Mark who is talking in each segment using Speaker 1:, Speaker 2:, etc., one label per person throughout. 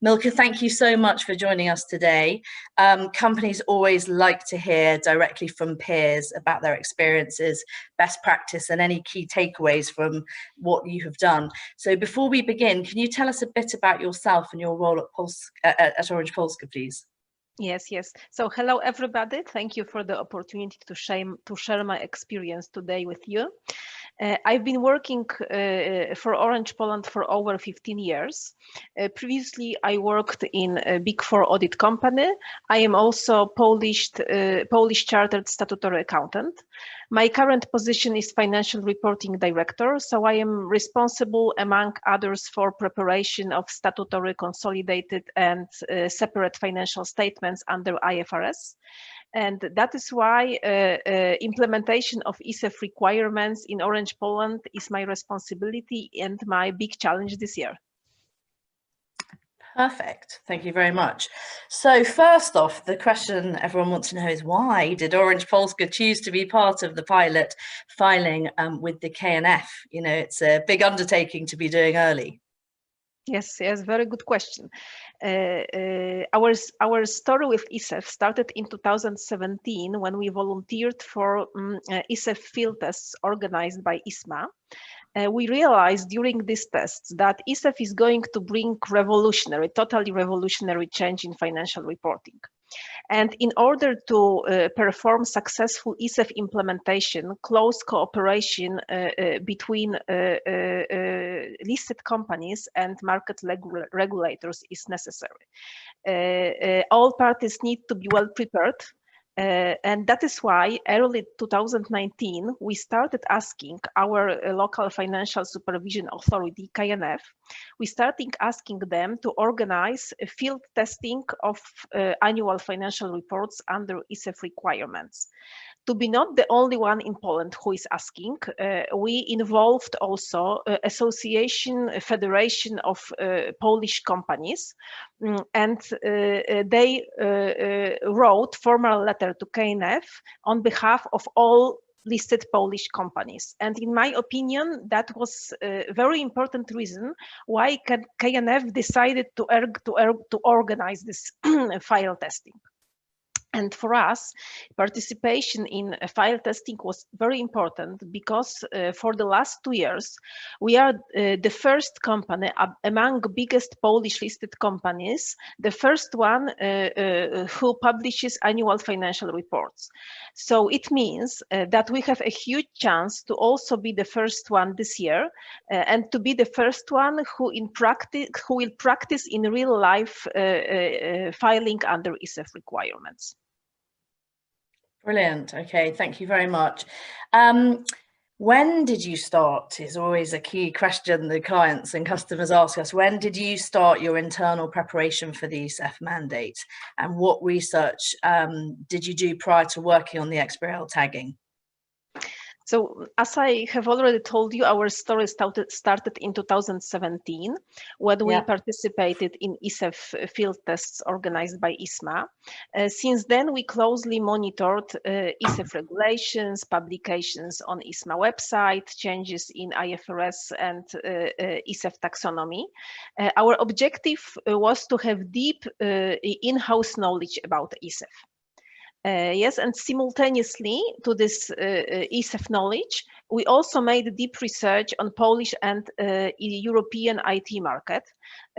Speaker 1: Miłka, thank you so much for joining us today. Companies always like to hear directly from peers about their experiences, best practice, and any key takeaways from what you have done. So before we begin, can you tell us a bit about yourself and your role at Orange Polska, please?
Speaker 2: Yes. So hello, everybody. Thank you for the opportunity to share my experience today with you. I've been working for Orange Poland for over 15 years. Previously, I worked in a Big Four audit company. I am also Polish chartered statutory accountant. My current position is Financial Reporting Director, so I am responsible, among others, for preparation of statutory, consolidated, and separate financial statements under IFRS. And that is why implementation of ESEF requirements in Orange Poland is my responsibility and my big challenge this year.
Speaker 1: Perfect. Thank you very much. So first off, the question everyone wants to know is why did Orange Polska choose to be part of the pilot filing with the KNF? You know, it's a big undertaking to be doing early.
Speaker 2: Yes, very good question. Our story with ESEF started in 2017 when we volunteered for ESEF field tests organized by ISMA. We realized during these tests that ESEF is going to bring totally revolutionary change in financial reporting. And in order to perform successful ESEF implementation, close cooperation between listed companies and market regulators is necessary. All parties need to be well prepared. And that is why early 2019, we started asking our local financial supervision authority, KNF, we started asking them to organize a field testing of annual financial reports under ESEF requirements. To be not the only one in Poland who is asking, we involved also Federation of Polish companies, and they wrote formal letter to KNF on behalf of all listed Polish companies. And in my opinion, that was a very important reason why KNF decided to organize this file testing. And for us, participation in file testing was very important because for the last 2 years, we are the first company among biggest Polish listed companies, the first one who publishes annual financial reports. So it means that we have a huge chance to also be the first one this year and to be the first one who will practice in real life filing under ESEF requirements.
Speaker 1: Brilliant. Okay, thank you very much. When did you start is always a key question the clients and customers ask us. When did you start your internal preparation for the ESEF mandate? And what research did you do prior to working on the XBRL tagging?
Speaker 2: So as I have already told you, our story started in 2017 when we participated in ESEF field tests organized by ISMA. Since then, we closely monitored ESEF regulations, publications on ISMA website, changes in IFRS and ESEF taxonomy. Our objective was to have deep in-house knowledge about ESEF. Yes, and simultaneously to this ESEF knowledge, we also made deep research on Polish and European IT market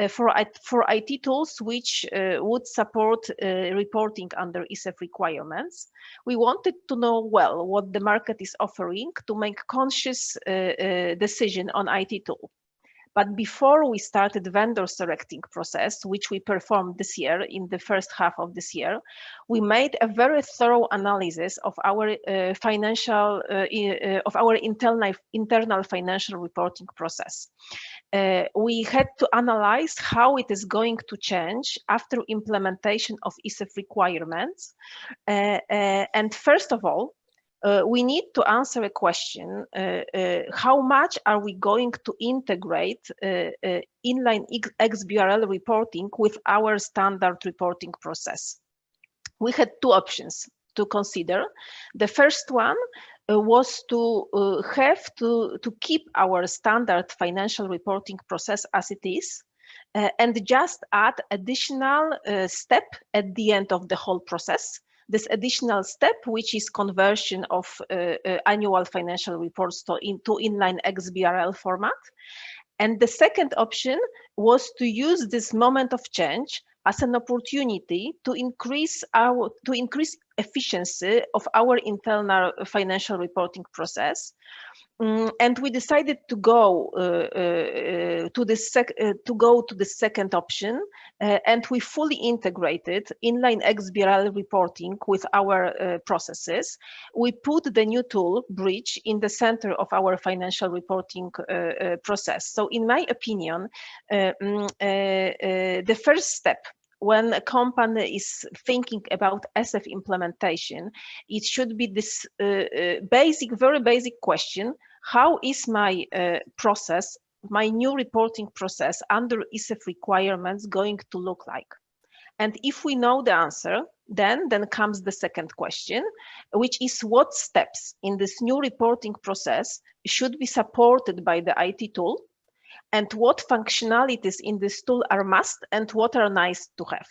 Speaker 2: for IT tools which would support reporting under ESEF requirements. We wanted to know well what the market is offering to make conscious decision on IT tool. But before we started the vendor selecting process, which we performed this year in the first half of this year, we made a very thorough analysis of our internal financial reporting process. We had to analyze how it is going to change after implementation of ESEF requirements. And first of all, we need to answer a question, how much are we going to integrate inline XBRL reporting with our standard reporting process? We had two options to consider. The first one was to keep our standard financial reporting process as it is, and just add additional step at the end of the whole process. This additional step, which is conversion of annual financial reports into inline XBRL format. And the second option was to use this moment of change as an opportunity to increase efficiency of our internal financial reporting process. And we decided to go to the second option, and we fully integrated inline XBRL reporting with our processes. We put the new tool, Bridge, in the center of our financial reporting process. So in my opinion, the first step when a company is thinking about ESEF implementation, it should be this very basic question: how is my process, my new reporting process under ESEF requirements going to look like? And if we know the answer, then comes the second question, which is what steps in this new reporting process should be supported by the IT tool, and what functionalities in this tool are must and what are nice to have.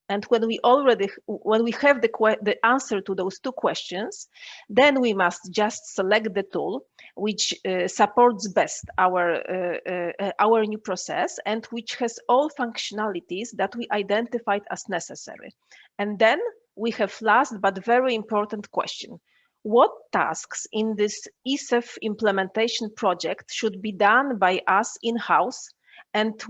Speaker 2: And when we have the answer to those two questions, then we must just select the tool which supports best our new process and which has all functionalities that we identified as necessary. And then we have last but very important question: what tasks in this ESEF implementation project should be done by us in-house, and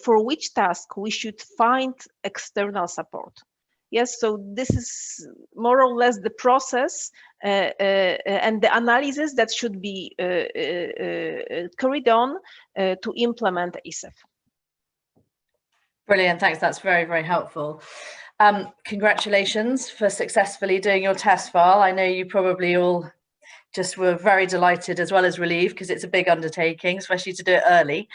Speaker 2: for which task we should find external support? Yes, so this is more or less the process and the analysis that should be carried on to implement ESEF.
Speaker 1: Brilliant, thanks. That's very, very helpful. Congratulations for successfully doing your test file. I know you probably all just were very delighted as well as relieved, because it's a big undertaking, especially to do it early.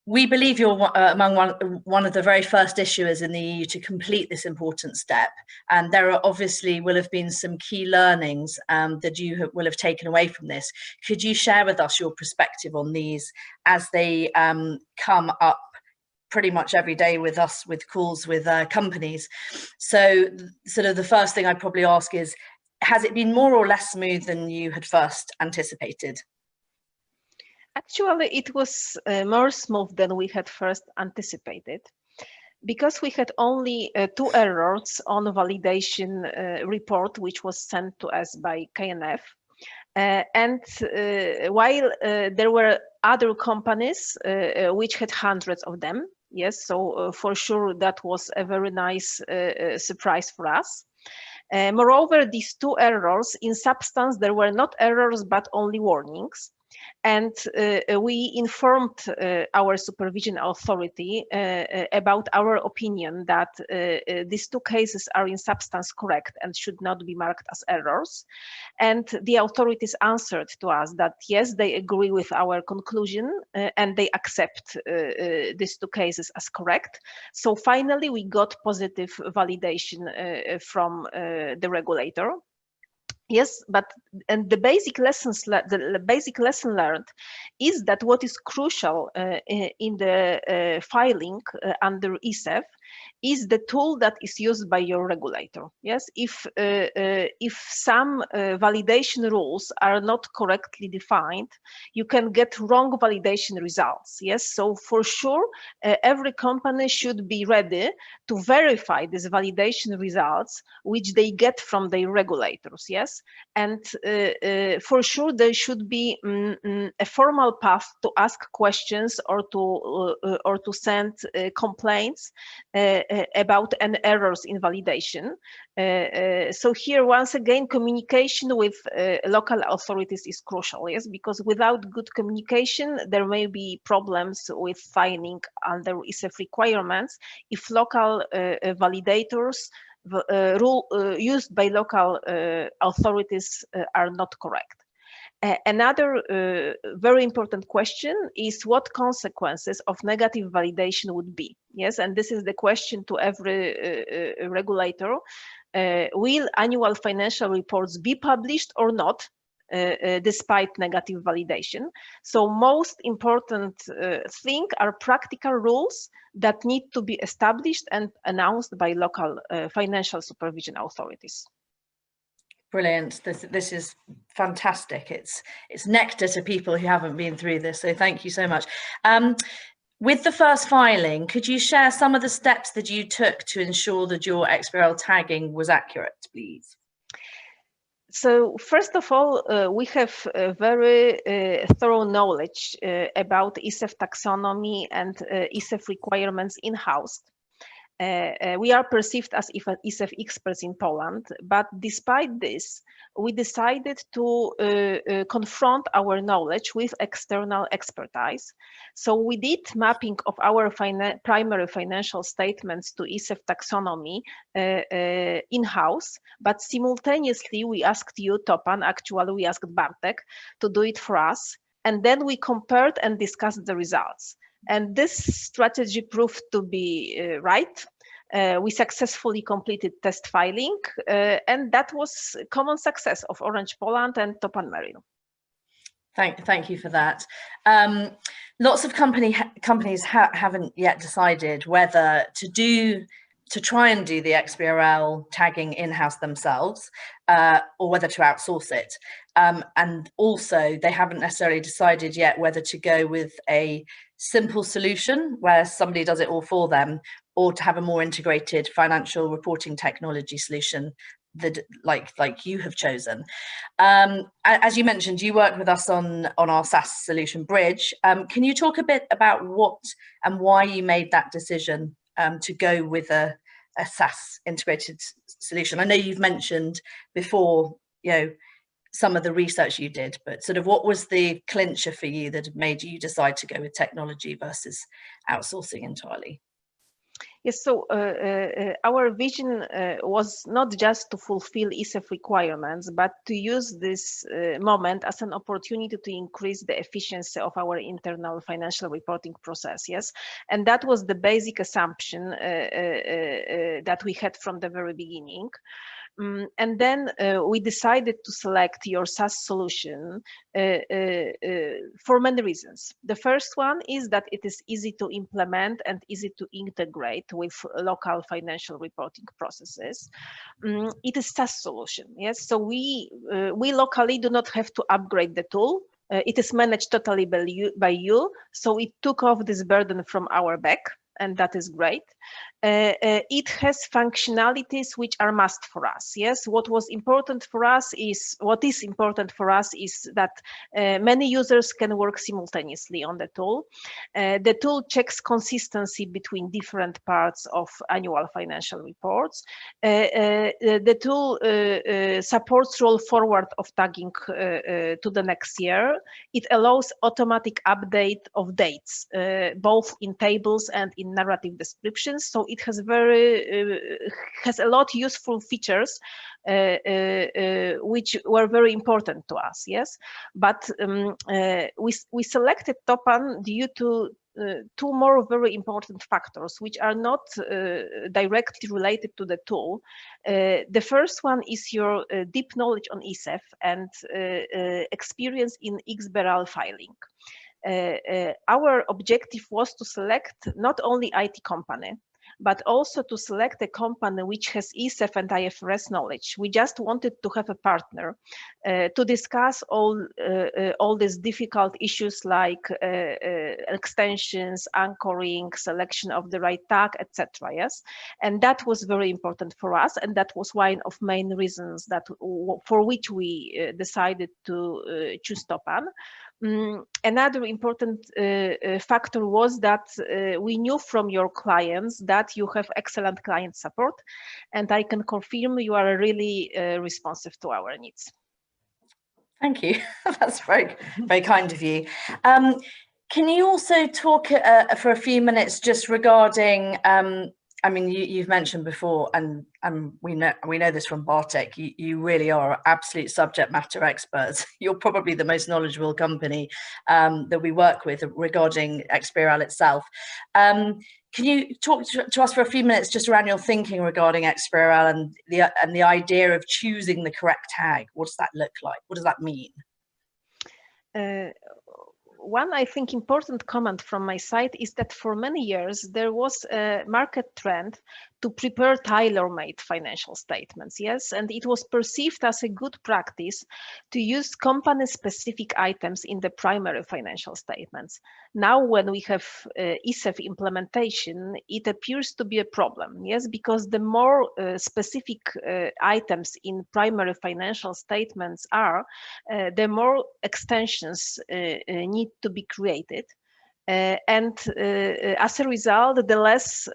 Speaker 1: We believe you're among one of the very first issuers in the EU to complete this important step. And there are obviously will have been some key learnings that you will have taken away from this. Could you share with us your perspective on these as they come up pretty much every day with us, with calls with companies? So sort of the first thing I'd probably ask is, has it been more or less smooth than you had first anticipated?
Speaker 2: Actually, it was more smooth than we had first anticipated, because we had only 2 errors on the validation report, which was sent to us by KNF. And while there were other companies which had hundreds of them, yes, so for sure that was a very nice surprise for us. Moreover, these 2 errors, in substance, there were not errors but only warnings. And we informed our supervision authority about our opinion that these 2 cases are in substance correct and should not be marked as errors. And the authorities answered to us that yes, they agree with our conclusion and they accept these 2 cases as correct. So finally, we got positive validation from the regulator. Yes, and the basic lesson learned is that what is crucial in the filing under ESEF is the tool that is used by your regulator. Yes, if some validation rules are not correctly defined, you can get wrong validation results. Yes, so for sure, every company should be ready to verify these validation results which they get from their regulators. Yes, and for sure there should be a formal path to ask questions or to send complaints about any errors in validation. So here, once again, communication with local authorities is crucial, yes, because without good communication, there may be problems with filing under ESEF requirements if local validators used by local authorities are not correct. Another very important question is what consequences of negative validation would be. Yes, and this is the question to every regulator. Will annual financial reports be published or not despite negative validation. So most important thing are practical rules that need to be established and announced by local financial supervision authorities.
Speaker 1: Brilliant. This is fantastic. It's nectar to people who haven't been through this. So thank you so much. With the first filing, could you share some of the steps that you took to ensure that your XBRL tagging was accurate, please?
Speaker 2: So first of all, we have a very thorough knowledge about ESEF taxonomy and ESEF requirements in-house. We are perceived as ESEF experts in Poland, but despite this, we decided to confront our knowledge with external expertise. So we did mapping of our primary financial statements to ESEF taxonomy in-house, but simultaneously we asked you, Toppan, actually we asked Bartek to do it for us, and then we compared and discussed the results. And this strategy proved to be right. We successfully completed test filing, and that was common success of Orange Poland and Toppan Merrill.
Speaker 1: Thank you for that. Lots of companies haven't yet decided whether to try and do the XBRL tagging in-house themselves, or whether to outsource it. And also, they haven't necessarily decided yet whether to go with a simple solution where somebody does it all for them, or to have a more integrated financial reporting technology solution that like you have chosen. As you mentioned, you work with us on our SaaS solution Bridge. Can you talk a bit about what and why you made that decision to go with a SaaS integrated solution? I know you've mentioned before, some of the research you did, but sort of what was the clincher for you that made you decide to go with technology versus outsourcing entirely?
Speaker 2: Yes, so our vision was not just to fulfill ESEF requirements, but to use this moment as an opportunity to increase the efficiency of our internal financial reporting process, yes? And that was the basic assumption that we had from the very beginning. And then we decided to select your SaaS solution for many reasons. The first one is that it is easy to implement and easy to integrate with local financial reporting processes. It is SaaS solution, yes. So we locally do not have to upgrade the tool. It is managed totally by you. So it took off this burden from our back, and that is great. It has functionalities which are must for us. Yes, what is important for us is that many users can work simultaneously on the tool. The tool checks consistency between different parts of annual financial reports. The tool supports roll forward of tagging to the next year. It allows automatic update of dates, both in tables and in narrative descriptions. So it has a lot of useful features which were very important to us. Yes, but we selected Toppan due to two more very important factors which are not directly related to the tool. The first one is your deep knowledge on ESEF and experience in XBRL filing. Our objective was to select not only IT company, but also to select a company which has ESEF and IFRS knowledge. We just wanted to have a partner to discuss all these difficult issues like extensions, anchoring, selection of the right tag, etc. Yes, and that was very important for us, and that was one of main reasons for which we decided to choose Toppan. Another important factor was that we knew from your clients that you have excellent client support, and I can confirm you are really responsive to our needs.
Speaker 1: Thank you. That's very, very kind of you. Can you also talk for a few minutes just regarding I mean, you've mentioned before, and we know this from Bartek. You really are absolute subject matter experts. You're probably the most knowledgeable company that we work with regarding XBRL itself. Can you talk to us for a few minutes just around your thinking regarding XBRL and the idea of choosing the correct tag? What does that look like? What does that mean?
Speaker 2: One, I think, important comment from my side is that for many years there was a market trend to prepare tailor-made financial statements, yes, and it was perceived as a good practice to use company-specific items in the primary financial statements. Now, when we have ESEF implementation, it appears to be a problem, yes, because the more specific items in primary financial statements are, the more extensions need to be created. And as a result, the less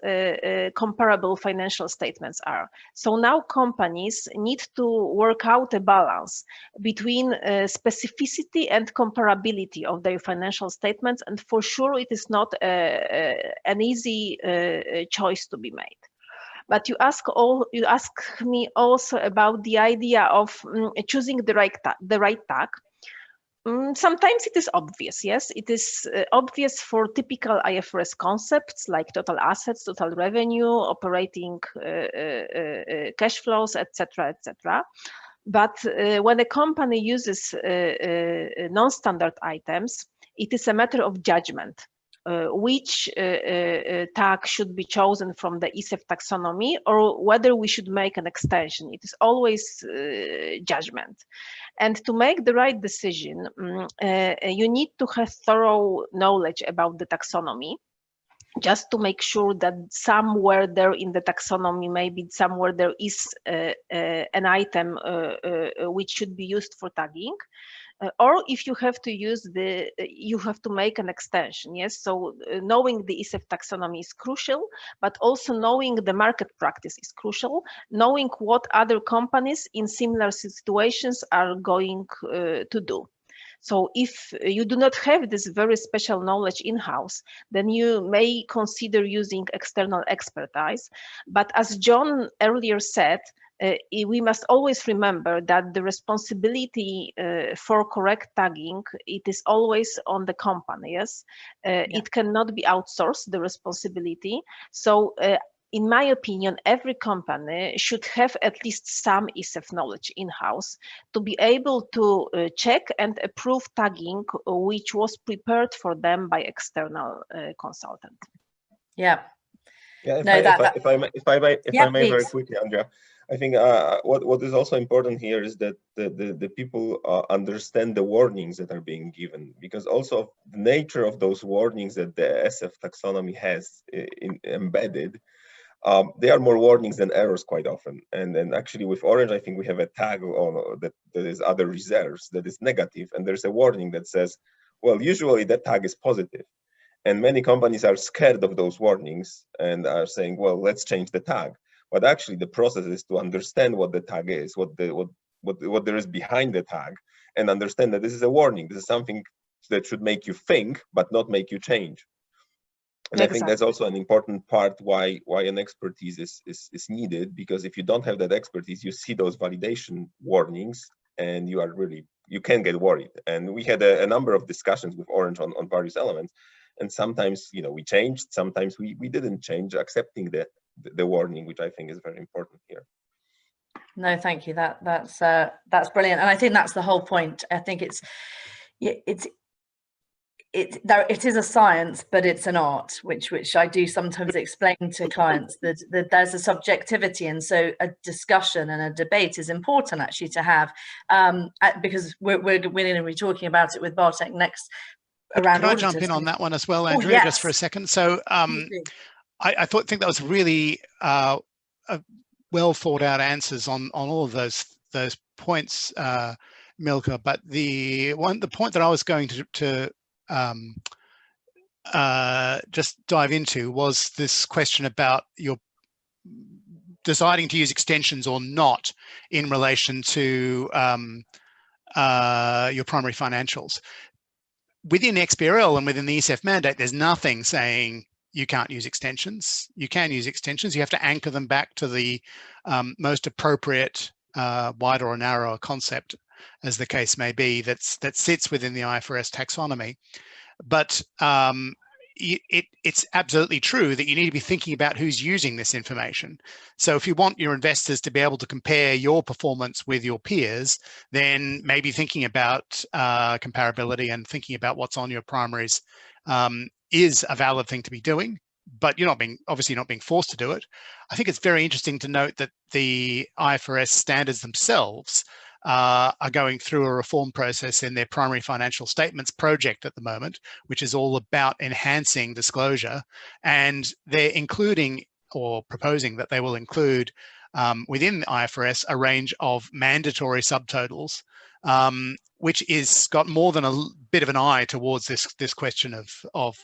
Speaker 2: comparable financial statements are. So now companies need to work out a balance between specificity and comparability of their financial statements. And for sure, it is not an easy choice to be made. But you ask me also about the idea of choosing the right tag. Sometimes it is obvious, yes. It is obvious for typical IFRS concepts like total assets, total revenue, operating cash flows, etc., etc. But when a company uses non-standard items, it is a matter of judgment. Which tag should be chosen from the ESEF taxonomy, or whether we should make an extension. It is always judgment. And to make the right decision, you need to have thorough knowledge about the taxonomy, just to make sure that somewhere there in the taxonomy, maybe somewhere there is an item which should be used for tagging. Or if you have to you have to make an extension, yes? So knowing the ESEF taxonomy is crucial, but also knowing the market practice is crucial, knowing what other companies in similar situations are going to do. So if you do not have this very special knowledge in-house, then you may consider using external expertise. But as John earlier said, we must always remember that the responsibility for correct tagging, it is always on the company, yes? It cannot be outsourced, the responsibility. So in my opinion, every company should have at least some ESEF knowledge in-house to be able to check and approve tagging which was prepared for them by external consultant.
Speaker 1: Yeah.
Speaker 3: Yeah, if I may very quickly, Andrea. I think what is also important here is that the people understand the warnings that are being given, because also the nature of those warnings that the ESEF taxonomy has embedded, they are more warnings than errors quite often. And actually with Orange, I think we have a tag on that is other reserves that is negative, and there's a warning that says, well, usually that tag is positive. And many companies are scared of those warnings and are saying, well, let's change the tag. But actually the process is to understand what the tag is, what there is behind the tag, and understand that this is a warning. This is something that should make you think, but not make you change. And exactly. I think that's also an important part why an expertise is needed, because if you don't have that expertise, you see those validation warnings and you can get worried. And we had a number of discussions with Orange on various elements. And sometimes, we changed, sometimes we didn't change, accepting the warning, which I think is very important here.
Speaker 1: No, thank you. That's brilliant, and I think that's the whole point. I think it is a science, but it's an art, which I do sometimes explain to clients that there's a subjectivity, and so a discussion and a debate is important actually to have, because we're going to be talking about it with Bartek next.
Speaker 4: Can I jump in on that one as well, Andrea,
Speaker 1: yes.
Speaker 4: just for a second? So I think that was really well thought out answers on all of those points, Miłka. But the point that I was going to just dive into was this question about your deciding to use extensions or not in relation to your primary financials. Within XBRL and within the ESEF mandate, there's nothing saying you can't use extensions. You can use extensions. You have to anchor them back to the most appropriate wider or narrower concept, as the case may be, that sits within the IFRS taxonomy. But it's absolutely true that you need to be thinking about who's using this information. So if you want your investors to be able to compare your performance with your peers, then maybe thinking about comparability and thinking about what's on your primaries is a valid thing to be doing, but you're obviously not being forced to do it. I think it's very interesting to note that the IFRS standards themselves are going through a reform process in their primary financial statements project at the moment, which is all about enhancing disclosure. And they're including, or proposing that they will include within the IFRS a range of mandatory subtotals, which is got more than a bit of an eye towards this question of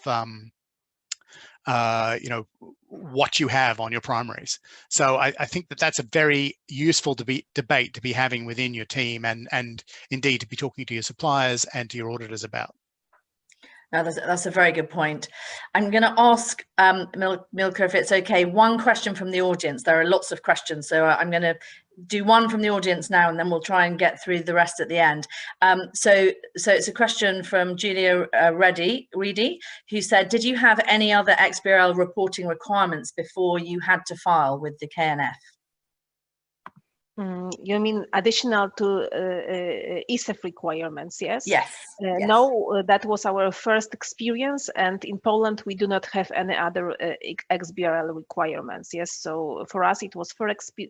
Speaker 4: what you have on your primaries. So I think that that's a very useful debate to be having within your team, and indeed to be talking to your suppliers and to your auditors about.
Speaker 1: No, that's a very good point. I'm going to ask Miłka, if it's okay, one question from the audience. There are lots of questions, so I'm going to do one from the audience now, and then we'll try and get through the rest at the end. So it's a question from Julia Reedy, who said, did you have any other XBRL reporting requirements before you had to file with the KNF?
Speaker 2: You mean additional to ESEF requirements, yes?
Speaker 1: Yes. Yes.
Speaker 2: No, that was our first experience, and in Poland we do not have any other XBRL requirements, yes? So for us it was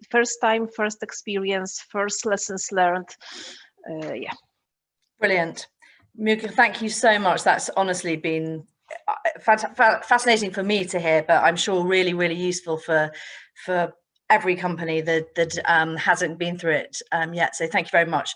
Speaker 2: first time, first experience, first lessons learned, yeah.
Speaker 1: Brilliant. Miłka, thank you so much. That's honestly been fascinating for me to hear, but I'm sure really, really useful for every company that hasn't been through it yet. So thank you very much.